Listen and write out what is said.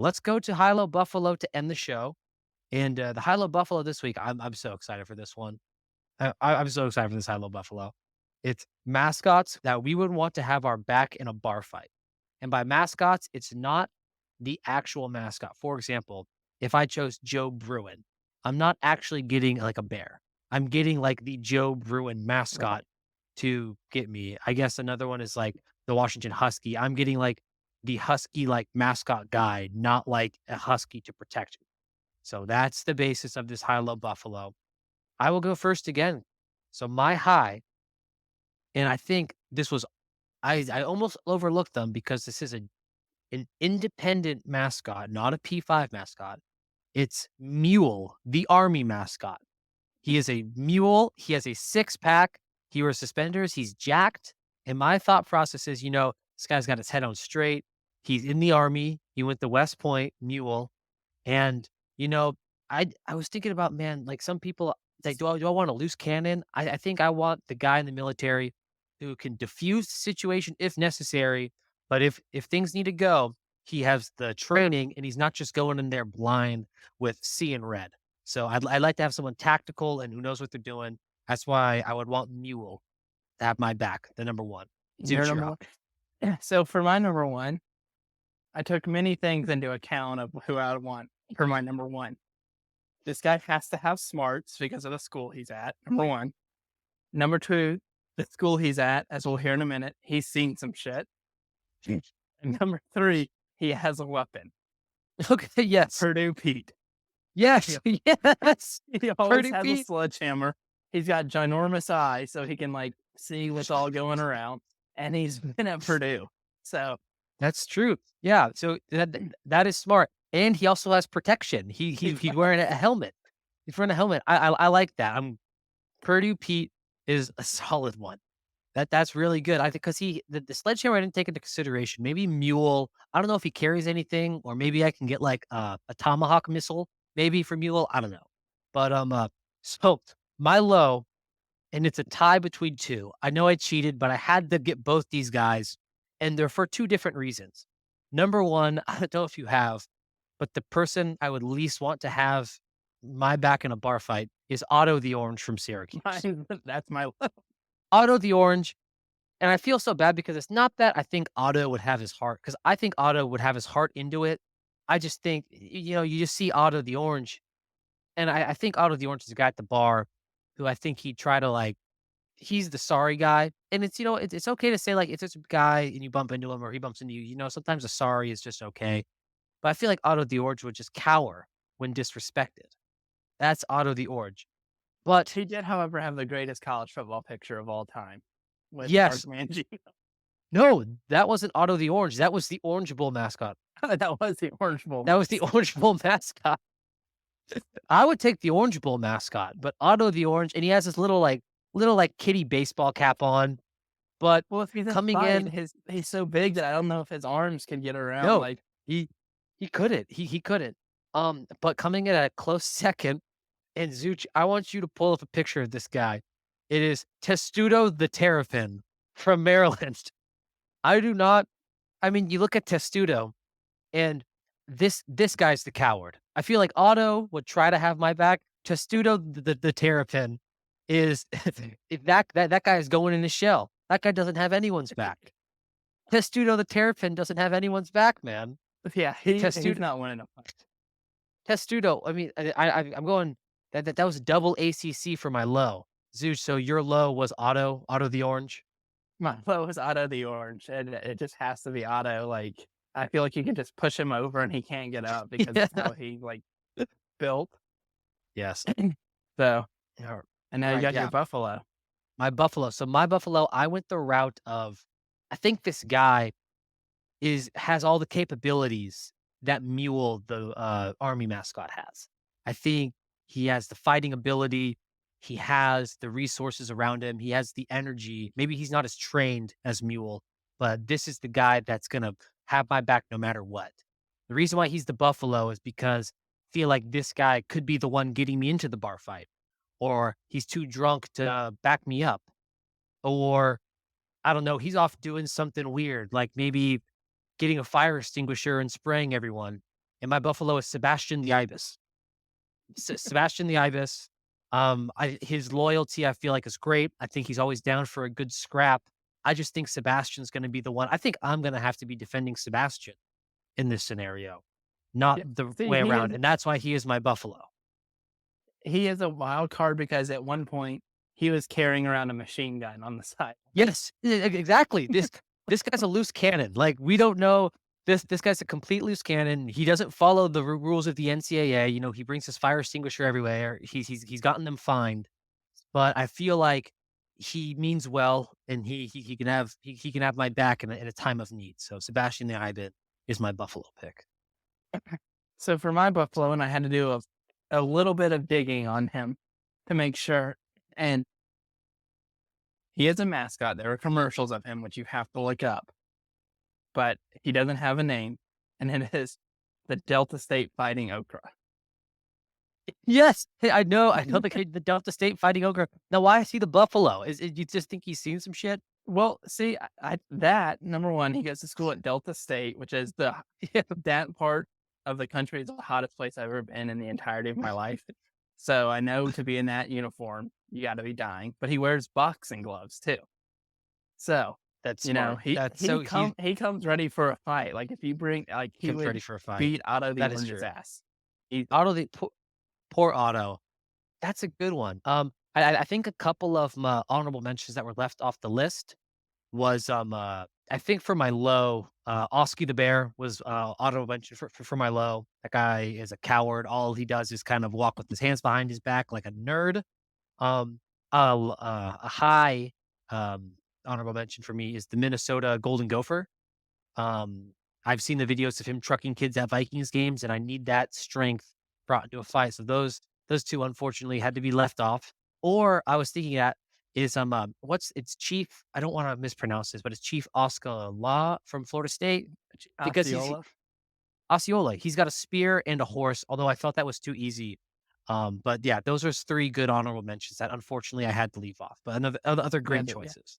Let's go to High Low Buffalo to end the show. And the High Low Buffalo this week, I'm so excited for this one. I'm so excited for this High Low Buffalo. It's mascots that we would want to have our back in a bar fight. And by mascots, it's not the actual mascot. For example, if I chose Joe Bruin, I'm not actually getting like a bear. I'm getting like the Joe Bruin mascot Right. to get me. I guess another one is like the Washington Husky. I'm getting like the Husky like mascot guy, not like a Husky to protect me. So that's the basis of this High Low Buffalo. I will go first again. So my high, and I think this was I almost overlooked them because this is an independent mascot, not a P5 mascot. It's Mule, the army mascot. He is a mule. He has a six pack. He wears suspenders. He's jacked. And my thought process is, this guy's got his head on straight. He's in the army. He went to West Point, Mule. And, you know, I was thinking about, man, like some people like, do I want a loose cannon? I think I want the guy in the military who can diffuse the situation if necessary. But if things need to go, he has the training and he's not just going in there blind with seeing red. So I'd like to have someone tactical and who knows what they're doing. That's why I would want Mule to have my back, the number one. Your Zoot, you're number up. one? Yeah, so for my number one, I took many things into account of who I would want for my number one. This guy has to have smarts because of the school he's at, number one. Number two, the school he's at, as we'll hear in a minute, he's seen some shit. And number three, he has a weapon. Okay, yes. Purdue Pete. Yes, He, yes. he always Pretty has a Pete. sledgehammer. He's got ginormous eyes so he can like see what's all going around. And he's been at Purdue. So That's true. Yeah, so that is smart, and he also has protection. He's wearing a helmet. He's wearing a helmet. I like that. Purdue Pete is a solid one. That's really good. I think because the sledgehammer I didn't take into consideration. Maybe Mule. I don't know if he carries anything, or maybe I can get like a tomahawk missile. Maybe for Mule. I don't know. But so my low, and it's a tie between two. I know I cheated, but I had to get both these guys, and they're for two different reasons. Number one, I don't know if you have, but the person I would least want to have my back in a bar fight is Otto the Orange from Syracuse. that's my Otto the Orange, and I feel so bad because it's not that I think Otto would have his heart, because I think Otto would have his heart into it. I just think, you just see Otto the Orange, and I think Otto the Orange is a guy at the bar who I think he'd try to like he's the sorry guy, and it's okay to say, like, if it's a guy and you bump into him or he bumps into you, sometimes a sorry is just okay, but I feel like Otto the Orange would just cower when disrespected. That's Otto the Orange. But, he did, however, have the greatest college football picture of all time with Mark yes, Mangino. no, that wasn't Otto the Orange, that was the Orange Bowl mascot. That was the Orange Bowl That was the mascot. Orange Bowl mascot. I would take the Orange Bowl mascot, but Otto the Orange, and he has this little kitty baseball cap on, but Well, if he's a coming fight, in he's so big that I don't know if his arms can get around, no, like, he he couldn't. He couldn't. But coming in at a close second, and Zooch, I want you to pull up a picture of this guy. It is Testudo the Terrapin from Maryland. I do not. I mean, you look at Testudo, and this guy's the coward. I feel like Otto would try to have my back. Testudo the Terrapin is if that guy is going in his shell. That guy doesn't have anyone's back. Testudo the Terrapin doesn't have anyone's back, man. yeah, he's Testudo not winning a fight. Testudo, I mean, I'm going that was double ACC for my low. Zeus, so your low was Otto the Orange? My low is Otto the Orange, and it just has to be Otto, like, I feel like you can just push him over and he can't get up because Yeah. of how he, like, built. Yes. So, Yeah. and now you Right, got your yeah. Buffalo. My Buffalo. So my Buffalo, I went the route of I think this guy has all the capabilities that Mule, the army mascot, has. I think he has the fighting ability. He has the resources around him. He has the energy. Maybe he's not as trained as Mule, but this is the guy that's gonna have my back no matter what. The reason why he's the Buffalo is because I feel like this guy could be the one getting me into the bar fight, or he's too drunk to back me up, or I don't know, he's off doing something weird, like maybe getting a fire extinguisher and spraying everyone. and my buffalo is Sebastian the Ibis. Sebastian the Ibis. His loyalty, I feel like, is great. I think he's always down for a good scrap. I just think Sebastian's going to be the one. I think I'm going to have to be defending Sebastian in this scenario, not Yeah. the See, way around. And that's why he is my buffalo. he is a wild card because at one point he was carrying around a machine gun on the side. Yes, exactly. This guy's a loose cannon. Like we don't know. This guy's a complete loose cannon. He doesn't follow the rules of the NCAA. You know, he brings his fire extinguisher everywhere. He's gotten them fined. But I feel like he means well, and he can have he can have my back in a time of need. So Sebastian the Ibit is my Buffalo pick. So for my buffalo, and I had to do a little bit of digging on him to make sure. And he is a mascot. There are commercials of him, which you have to look up, but he doesn't have a name. And it is the Delta State Fighting Okra. Yes, hey, I know the Delta State Fighting Ogre. Now, why is he the Buffalo? Is it you just think he's seen some shit? Well, see, that number one, he goes to school at Delta State, which is that part of the country is the hottest place I've ever been in the entirety of my life. So I know to be in that uniform, you got to be dying. But he wears boxing gloves too. So That's smart. That's so he comes ready for a fight. Like if you bring like he he comes would ready for a fight. beat Otto the That is Orange's true. ass. He, Otto the poor Otto. That's a good one. I think a couple of my honorable mentions that were left off the list was I think for my low, Oski the bear was honorable mention for my low. That guy is a coward. All he does is kind of walk with his hands behind his back like a nerd. Um, a high honorable mention for me is the Minnesota Golden Gopher. I've seen the videos of him trucking kids at Vikings games, and I need that strength brought into a fight. So those two unfortunately had to be left off. Or I was thinking that is what's it's Chief. I don't want to mispronounce this, but it's Chief Oscar Law from Florida State because Osceola. Osceola. He's got a spear and a horse. Although I felt that was too easy. But yeah, those are three good honorable mentions that unfortunately I had to leave off. But other Yeah, great yeah. choices.